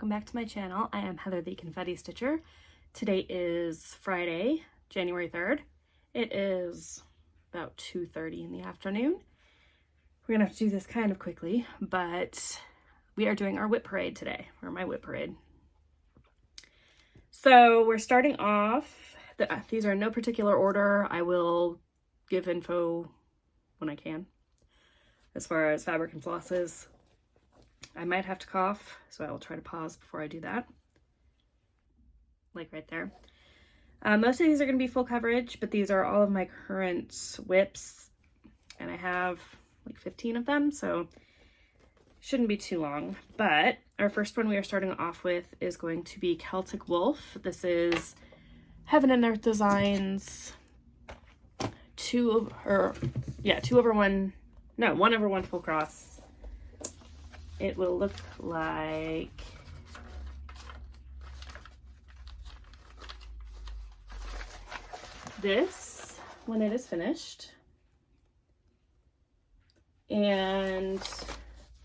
welcome back to my channel. I am Heather the Confetti Stitcher. Today is Friday, January 3rd. It is about 2:30 in the afternoon. We're gonna have to do this kind of quickly, but we are doing our WIP parade today, or my WIP parade. So we're starting off, these are in no particular order. I will give info when I can, as far as fabric and flosses. I might have to cough, so I will try to pause before I do that. Like right there. Most of these are going to be full coverage, but these are all of my current WIPs, and I have like 15 of them, so shouldn't be too long. But our first one we are starting off with is going to be Celtic Wolf. This is Heaven and Earth Designs 1/1 full cross. It will look like this when it is finished. And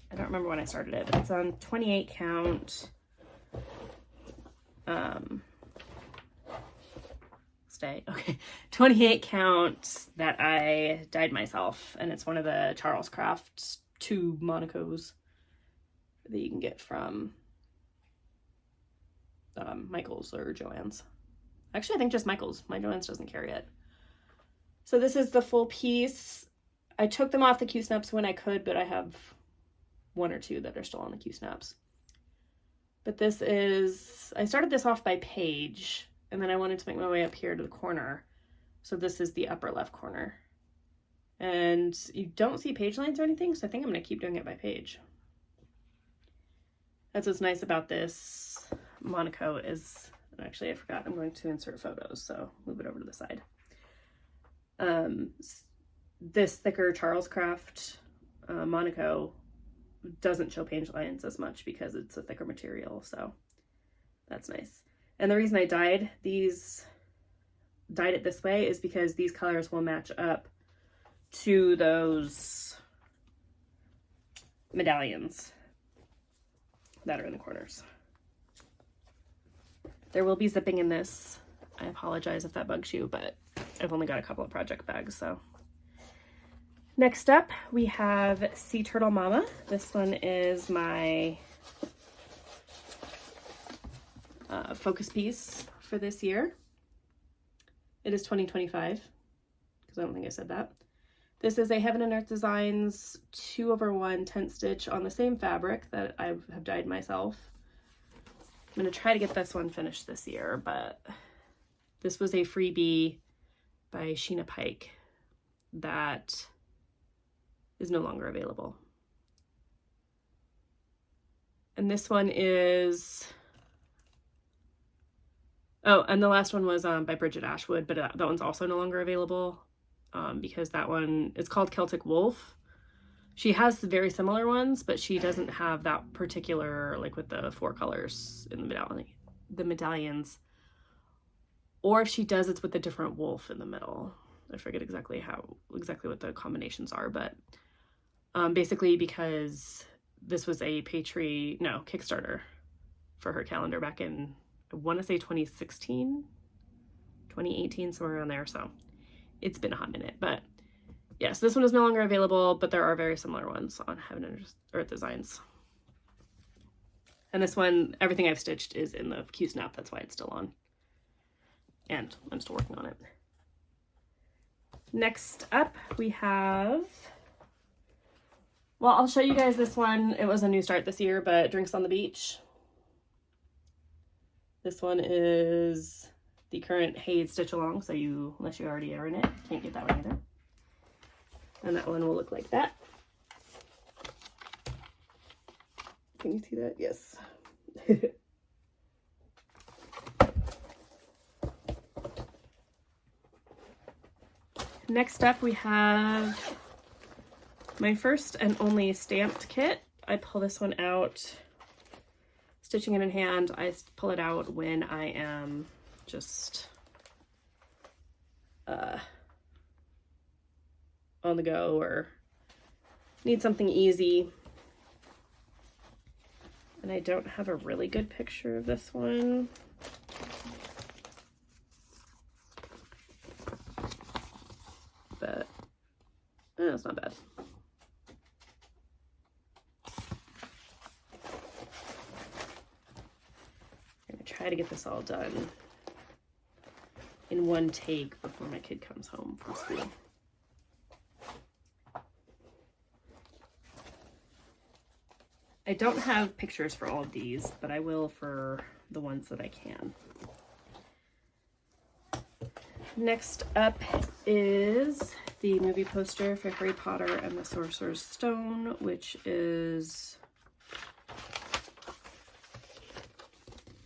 I don't remember when I started it, but it's on 28 count. Okay, 28 count that I dyed myself, and it's one of the Charles Craft tube Monocos that you can get from Michael's or Joann's. Actually, I think just Michael's. My Joann's doesn't carry it. So this is the full piece. I took them off the Q-snaps when I could, but I have one or two that are still on the Q-snaps. But this is, I started this off by page, and then I wanted to make my way up here to the corner. So this is the upper left corner. And you don't see page lines or anything, so I think I'm going to keep doing it by page. That's what's nice about this Monaco is, actually I forgot, I'm going to insert photos, so move it over to the side. This thicker Charles Craft Monaco doesn't show page lines as much because it's a thicker material, so that's nice. And the reason I dyed it this way is because these colors will match up to those medallions that are in the corners. There will be zipping in this. I apologize if that bugs you, but I've only got a couple of project bags, so. Next up, we have Sea Turtle Mama. This one is my focus piece for this year. It is 2025, because I don't think I said that. This is a Heaven and Earth Designs 2/1 tent stitch on the same fabric that I have dyed myself. I'm going to try to get this one finished this year, but this was a freebie by Sheena Pike that is no longer available. And this one is, oh, and the last one was by Bridget Ashwood, but that one's also no longer available because that one, it's called Celtic Wolf. She has very similar ones, but she doesn't have that particular, like with the 4 colors in the medallions. Or if she does, it's with a different wolf in the middle. I forget exactly what the combinations are, but basically because this was a Kickstarter for her calendar back in, I want to say 2016, 2018, somewhere around there. So it's been a hot minute, but yes, this one is no longer available, but there are very similar ones on Heaven and Earth Designs. And this one, everything I've stitched is in the Q-snap. That's why it's still on. And I'm still working on it. Next up, we have, well, I'll show you guys this one. It was a new start this year, but Drinks on the Beach. This one is the current Haze Stitch Along, so unless you already are in it, can't get that one either. And that one will look like that. Can you see that? Yes. Next up, we have my first and only stamped kit. I pull this one out, stitching it in hand. I pull it out when I am just on the go or need something easy. And I don't have a really good picture of this one. But it's not bad. I'm gonna try to get this all done in one take before my kid comes home from school. I don't have pictures for all of these, but I will for the ones that I can. Next up is the movie poster for Harry Potter and the Sorcerer's Stone, which is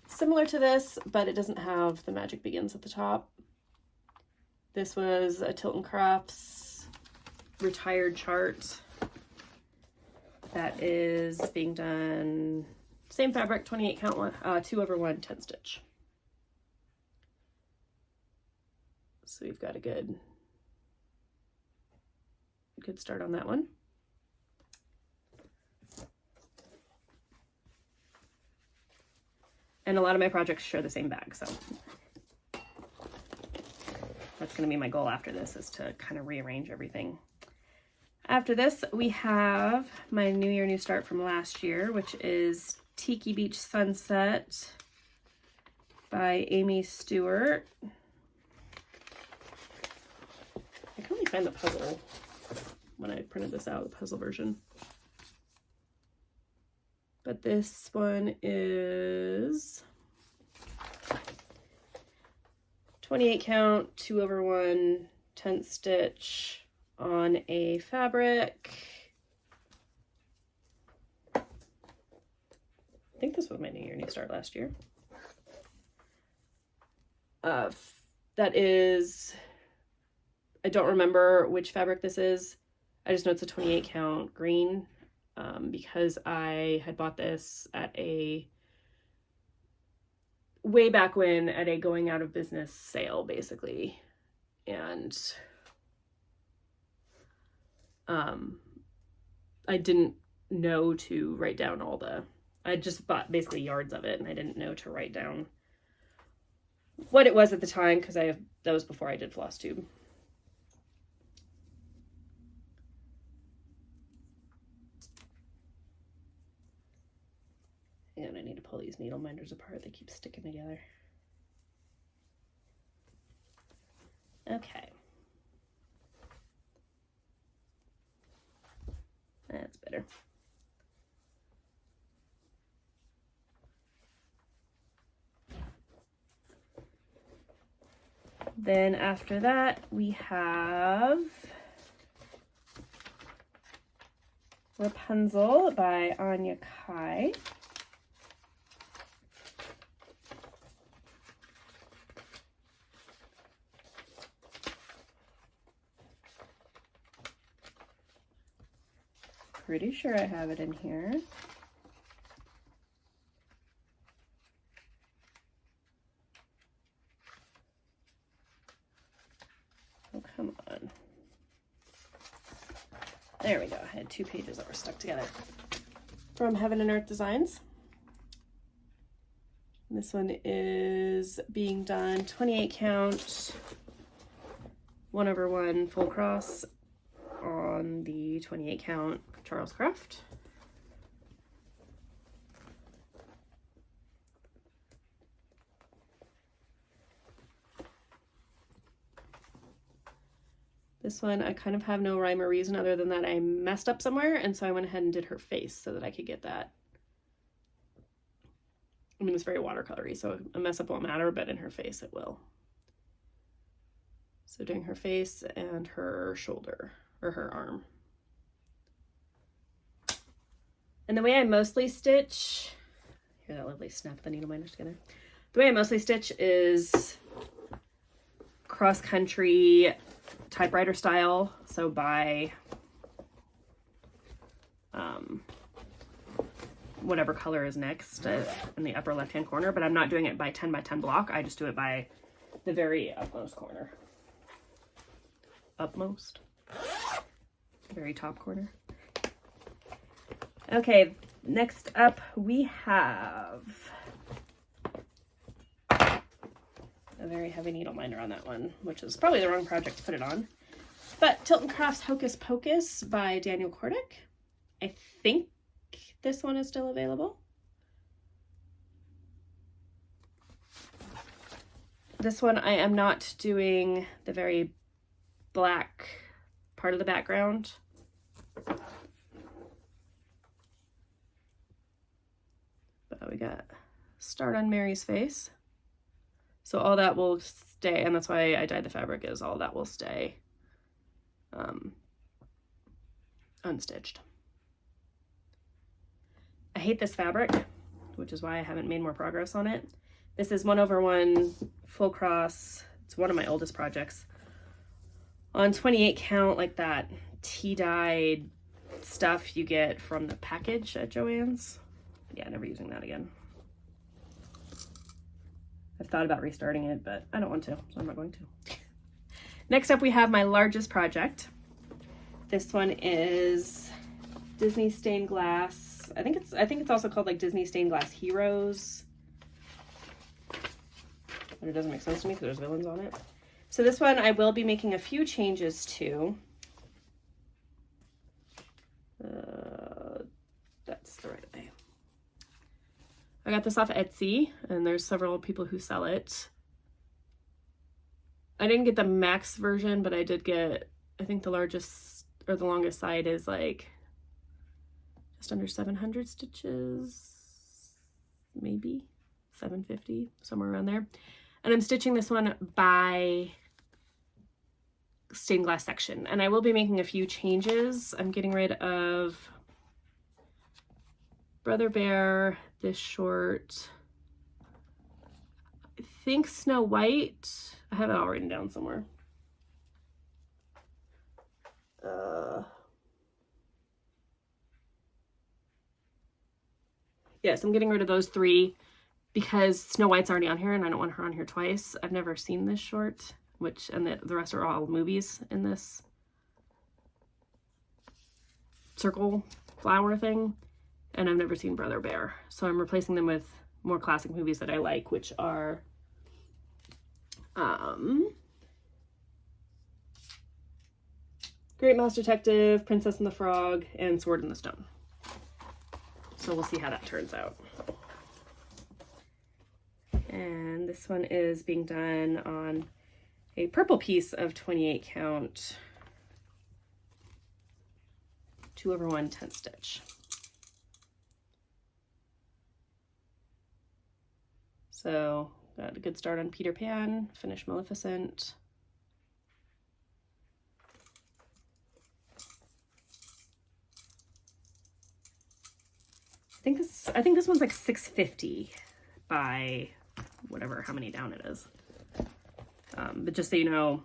similar to this, but it doesn't have the Magic Begins at the top. This was a Tilton Crafts retired chart that is being done, same fabric, 28 count, 2/1 10 stitch. So we've got a good start on that one. And a lot of my projects share the same bag, so that's going to be my goal after this, is to kind of rearrange everything. After this, we have my New Year, New Start from last year, which is Tiki Beach Sunset by Amy Stewart. I can only find the puzzle when I printed this out, the puzzle version. But this one is 28 count, 2/1 10 stitch on a fabric. I think this was my New Year, New Start last year. That is, I don't remember which fabric this is. I just know it's a 28 count green, because I had bought this at way back when, at a going out of business sale, basically. And I didn't know to write down I just bought basically yards of it, and I didn't know to write down what it was at the time, because that was before I did Flosstube. And I need to pull these needle minders apart. They keep sticking together. Okay. That's better. Then after that, we have Rapunzel by Anya Kai. Pretty sure I have it in here. Oh, come on. There we go. I had 2 pages that were stuck together. From Heaven and Earth Designs. This one is being done 28 count, 1/1 full cross on the 28 count Charles Craft. This one, I kind of have no rhyme or reason other than that I messed up somewhere, and so I went ahead and did her face so that I could get that. I mean, it's very watercolory, so a mess up won't matter, but in her face it will. So doing her face and her shoulder, or her arm. And the way I mostly stitch, hear that lovely snap of the needle minders together. The way I mostly stitch is cross-country typewriter style. So by whatever color is next in the upper left-hand corner, but I'm not doing it by 10 by 10 block. I just do it by the very upmost corner. Upmost? Very top corner. Okay, Next up, we have a very heavy needle minder on that one, which is probably the wrong project to put it on. But Tilton Crafts Hocus Pocus by Daniel Kordick. I think this one is still available. This one I am not doing the very black part of the background. But we got Start on Mary's Face. So all that will stay, and that's why I dyed the fabric, is all that will stay unstitched. I hate this fabric, which is why I haven't made more progress on it. This is 1/1 full cross. It's one of my oldest projects. On 28 count, like that tea-dyed stuff you get from the package at Joann's. Yeah, never using that again. I've thought about restarting it, but I don't want to, so I'm not going to. Next up, we have my largest project. This one is Disney stained glass. I think it's also called like Disney stained glass Heroes. But it doesn't make sense to me because there's villains on it. So this one I will be making a few changes to. That's the right way. I got this off Etsy, and there's several people who sell it. I didn't get the max version, but I did get, I think the largest or the longest side is like just under 700 stitches, maybe 750, somewhere around there. And I'm stitching this one by stained glass section, and I will be making a few changes. I'm getting rid of Brother Bear, this short, I think Snow White. I have it all written down somewhere. Yes, I'm getting rid of those three because Snow White's already on here and I don't want her on here twice. I've never seen this short, and the rest are all movies in this circle flower thing, and I've never seen Brother Bear. So I'm replacing them with more classic movies that I like, which are Great Mouse Detective, Princess and the Frog, and Sword in the Stone. So we'll see how that turns out. And this one is being done on a purple piece of 28 count 2/1 10 stitch. So got a good start on Peter Pan, finished Maleficent. I think this one's like 650 by whatever, how many down it is. But just so you know,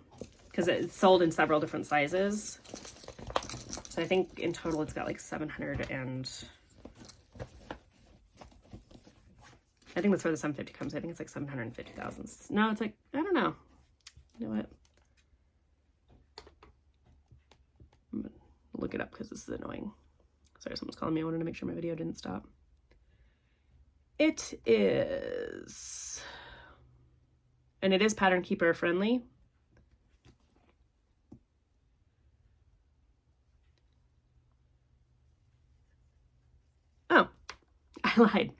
because it's sold in several different sizes. So I think in total it's got like 700 and I think that's where the 750 comes. I think it's like 750,000. No, it's like, I don't know. You know what? I'm gonna look it up because this is annoying. Sorry, someone's calling me. I wanted to make sure my video didn't stop. It is, and it is Pattern Keeper friendly. Oh, I lied.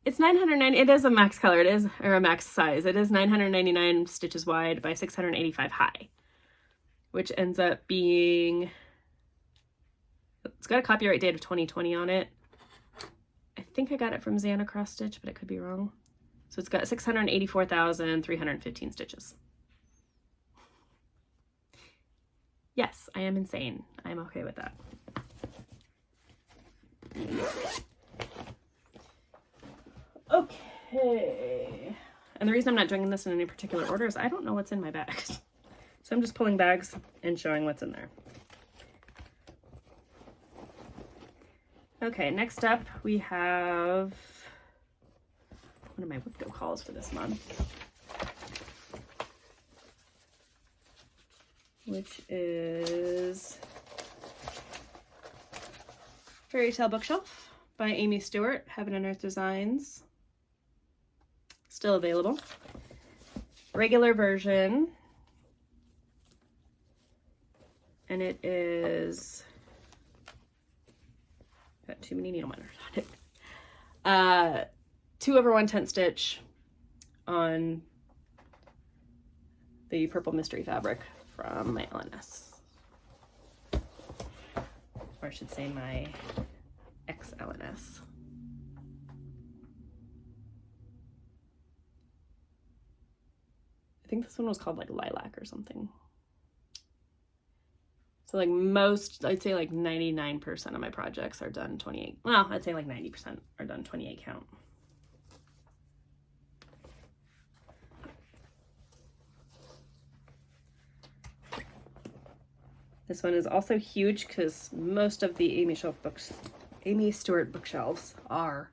It's 990, it is a max color, it is, or a max size. It is 999 stitches wide by 685 high, which ends up being, it's got a copyright date of 2020 on it. I think I got it from Xana Cross Stitch, but it could be wrong. So it's got 684,315 stitches. Yes, I am insane. I'm okay with that. Okay. And the reason I'm not doing this in any particular order is I don't know what's in my bags. So I'm just pulling bags and showing what's in there. Okay, next up we have one of my WIP calls for this month, which is Fairytail Bookshelf by Amy Stewart, Heaven and Earth Designs. Still available. Regular version. And it is, got too many needle minders on it. 2/1 tent stitch on the purple mystery fabric from my LNS. Or I should say my ex-LNS. I think this one was called like Lilac or something. So like most, I'd say like 99% of my projects are done 28. Well, I'd say like 90% are done 28 count. This one is also huge because most of the Amy Stewart bookshelves are.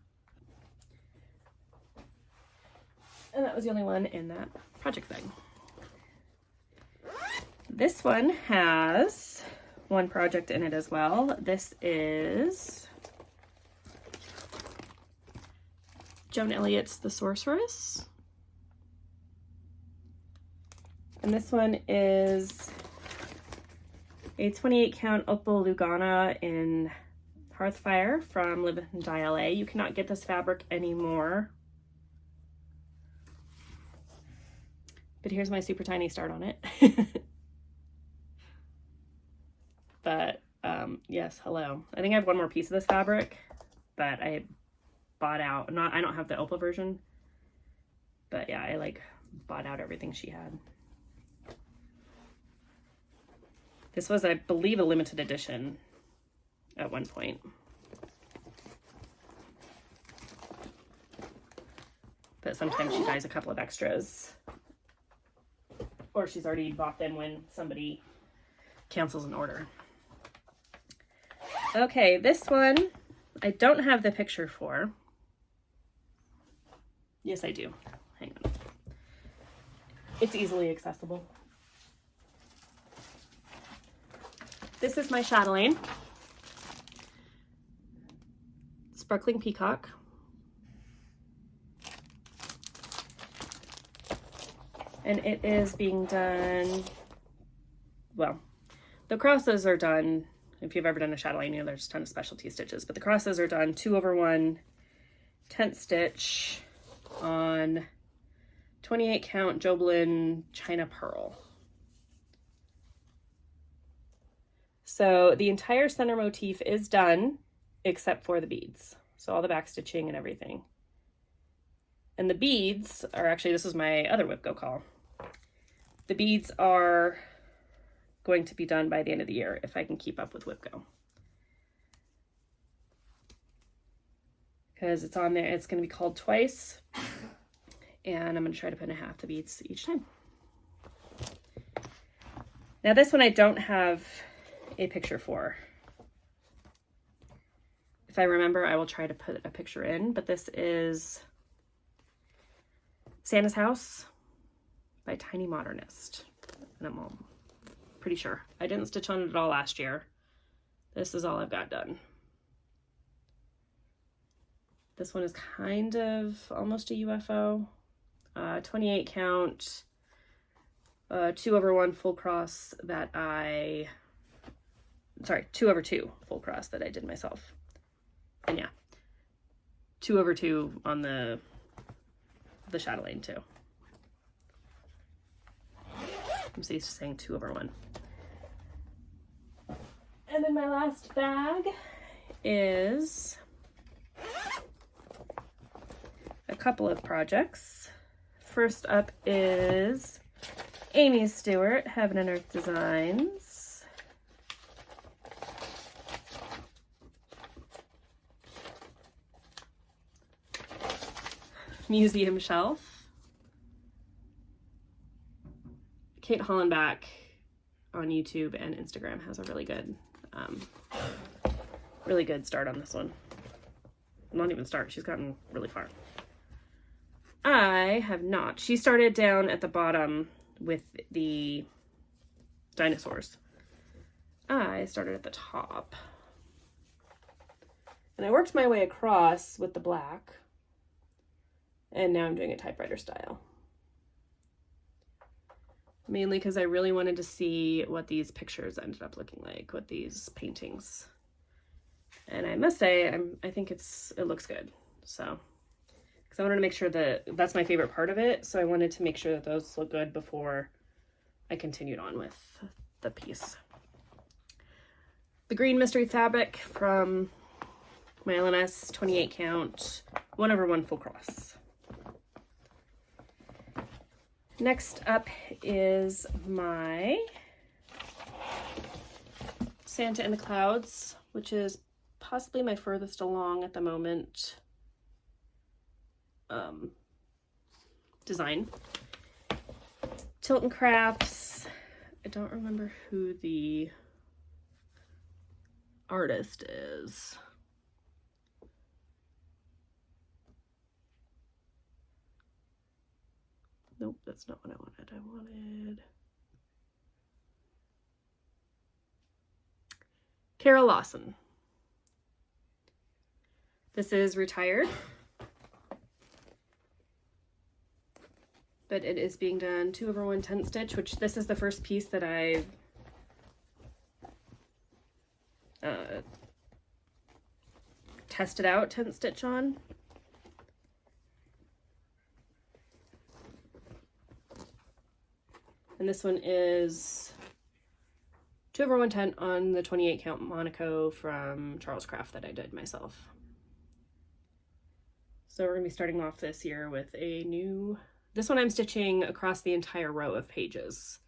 And that was the only one in that project thing. This one has one project in it as well. This is Joan Elliott's The Sorceress. And this one is a 28 count Opal Lugana in Hearthfire from Live and Die LA. You cannot get this fabric anymore. But here's my super tiny start on it. But yes, hello. I think I have one more piece of this fabric, but I bought out, I don't have the Opal version, but yeah, I like bought out everything she had. This was, I believe, a limited edition at one point. But sometimes she buys a couple of extras, or she's already bought them when somebody cancels an order. Okay, this one I don't have the picture for. Yes, I do. Hang on. It's easily accessible. This is my chatelaine. Sparkling Peacock. And it is being done, well, the crosses are done, if you've ever done a chatelaine, you know there's a ton of specialty stitches, but the crosses are done 2/1 tent stitch on 28 count Joblin China Pearl. So the entire center motif is done except for the beads. So all the back stitching and everything. And the beads are actually, this is my other WIP Go call. The beads are going to be done by the end of the year if I can keep up with WIP Go. Because it's on there, it's going to be called twice. And I'm going to try to put in half the beads each time. Now this one I don't have a picture for. If I remember, I will try to put a picture in, but this is Santa's House by Tiny Modernist. And I'm pretty sure. I didn't stitch on it at all last year. This is all I've got done. This one is kind of almost a UFO. 28 count, 2/1 full cross that I, sorry, 2/2 full cross that I did myself. And yeah, 2/2 on the chatelaine too. I'm used to saying 2/1. And then my last bag is a couple of projects. First up is Amy Stewart, Heaven and Earth Designs. Museum Shelf. Kate Hollenbach on YouTube and Instagram has a really good start on this one. Not even start, she's gotten really far. I have not. She started down at the bottom with the dinosaurs. I started at the top. And I worked my way across with the black. And now I'm doing a typewriter style. Mainly because I really wanted to see what these pictures ended up looking like with these paintings. And I must say, I think it looks good. So, because I wanted to make sure that that's my favorite part of it. So I wanted to make sure that those look good before I continued on with the piece. The green mystery fabric from my LNS 28 count 1/1 full cross. Next up is my Santa in the Clouds, which is possibly my furthest along at the moment design. Tilton Crafts. I don't remember who the artist is. Nope, that's not what I wanted. I wanted Carol Lawson. This is retired, but it is being done 2/1 tent stitch, which this is the first piece that I've tested out tent stitch on. And this one is 2/1 tent on the 28 count Monaco from Charles Craft that I did myself. So we're going to be starting off this year with a new, this one I'm stitching across the entire row of pages,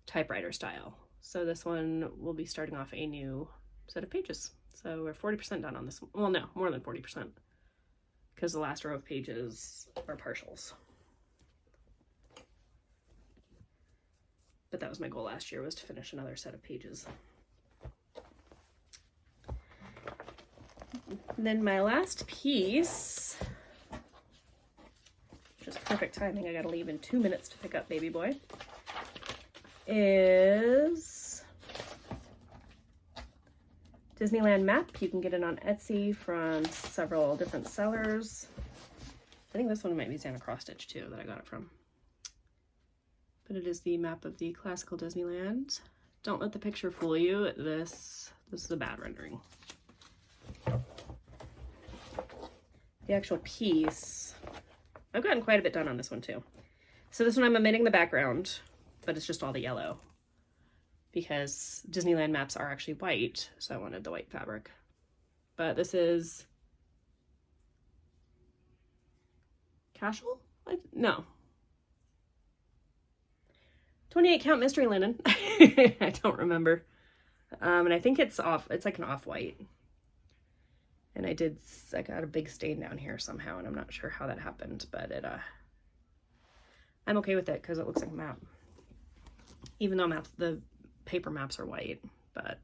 typewriter style. So this one will be starting off a new set of pages. So we're 40% done on this one. Well, no, more than 40%, because the last row of pages are partials. But that was my goal last year, was to finish another set of pages. And then my last piece, just perfect timing, I gotta leave in 2 minutes to pick up baby boy, is Disneyland Map. You can get it on Etsy from several different sellers. I think this one might be Santa Cross Stitch too that I got it from. But it is the map of the classical Disneyland. Don't let the picture fool you. This is a bad rendering. The actual piece, I've gotten quite a bit done on this one too. So this one I'm omitting the background, but it's just all the yellow, because Disneyland maps are actually white, so I wanted the white fabric. But this is casual? No. 28 count mystery linen. I don't remember. And I think it's off, it's like an off-white. And I got a big stain down here somehow, and I'm not sure how that happened, but I'm okay with it because it looks like a map. Even though the paper maps are white. But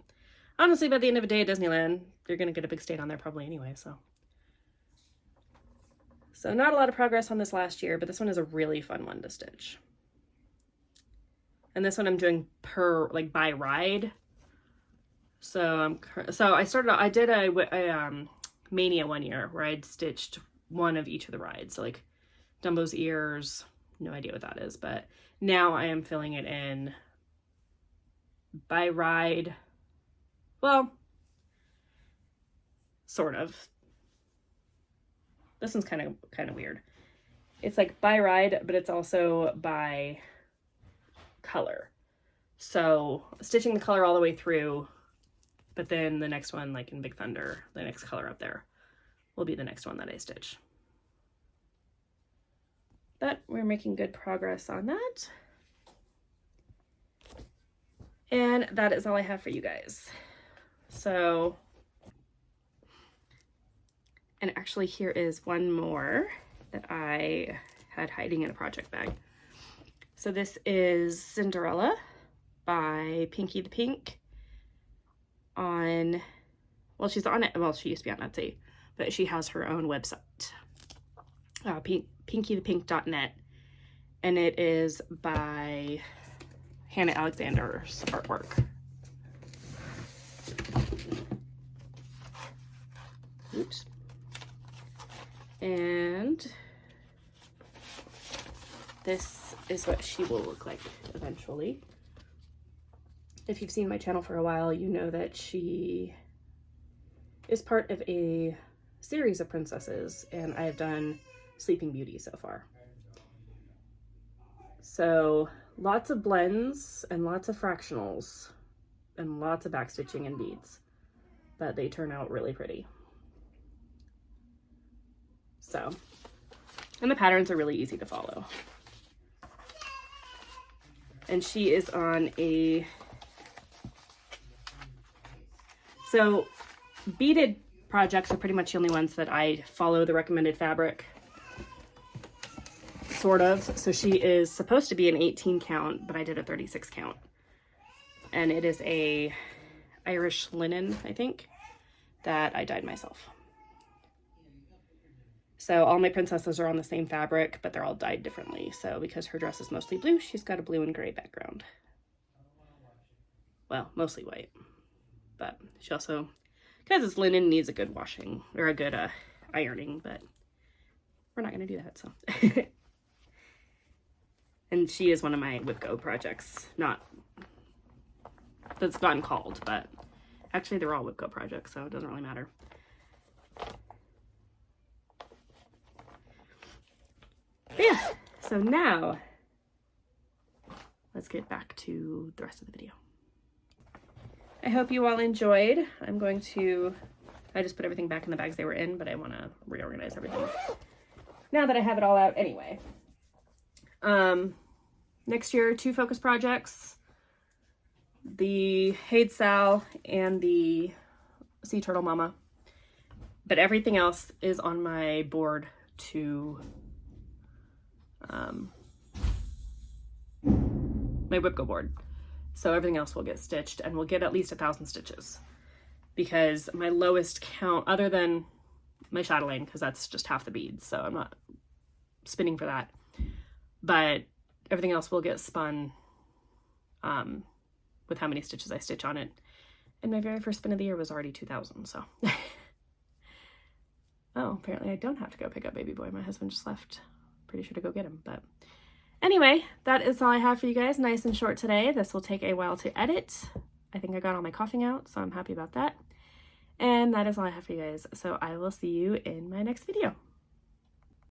honestly, by the end of the day at Disneyland, you're going to get a big stain on there probably anyway, so. So not a lot of progress on this last year, but this one is a really fun one to stitch. And this one I'm doing by ride. So I did a Mania one year where I'd stitched one of each of the rides. So like Dumbo's ears, no idea what that is, but now I am filling it in by ride. Well, sort of. This one's kind of weird. It's like by ride, but it's also by color. So stitching the color all the way through, but then the next one, like in Big Thunder, the next color up there will be the next one that I stitch. But we're making good progress on that. And that is all I have for you guys. So, and actually here is one more that I had hiding in a project bag. So this is Cinderella by Pinky the Pink on, well, she's on it, well, she used to be on Etsy, but she has her own website, pinkythepink.net, and it is by Hannah Alexander's artwork. Oops. And this is what she will look like eventually. If you've seen my channel for a while, you know that she is part of a series of princesses, and I have done Sleeping Beauty so far. So lots of blends and lots of fractionals and lots of backstitching and beads, but they turn out really pretty. So, and the patterns are really easy to follow. And she is on a, so beaded projects are pretty much the only ones that I follow the recommended fabric, sort of. So she is supposed to be an 18 count, but I did a 36 count. And it is a Irish linen, I think, that I dyed myself. So all my princesses are on the same fabric, but they're all dyed differently. So because her dress is mostly blue, she's got a blue and gray background. Well, mostly white. But she also, because it's linen, needs a good washing, or a good ironing, but we're not going to do that, so. And she is one of my WIP Go projects, not, that's gotten called, but actually they're all WIP Go projects, so it doesn't really matter. But yeah, so now let's get back to the rest of the video. I hope you all enjoyed. I just put everything back in the bags they were in, but I want to reorganize everything now that I have it all out anyway. Next year, 2 focus projects, the Haid Sal and the Sea Turtle Mama, but everything else is on my board to my WIP Go board. So everything else will get stitched, and we'll get at least 1,000 stitches, because my lowest count, other than my chatelaine, because that's just half the beads, so I'm not spinning for that, but everything else will get spun with how many stitches I stitch on it. And my very first spin of the year was already 2,000, so. Oh, apparently I don't have to go pick up baby boy. My husband just left. Pretty sure to go get him, but anyway, that is all I have for you guys. Nice and short today. This will take a while to edit. I think I got all my coughing out, so I'm happy about that. And that is all I have for you guys. So I will see you in my next video.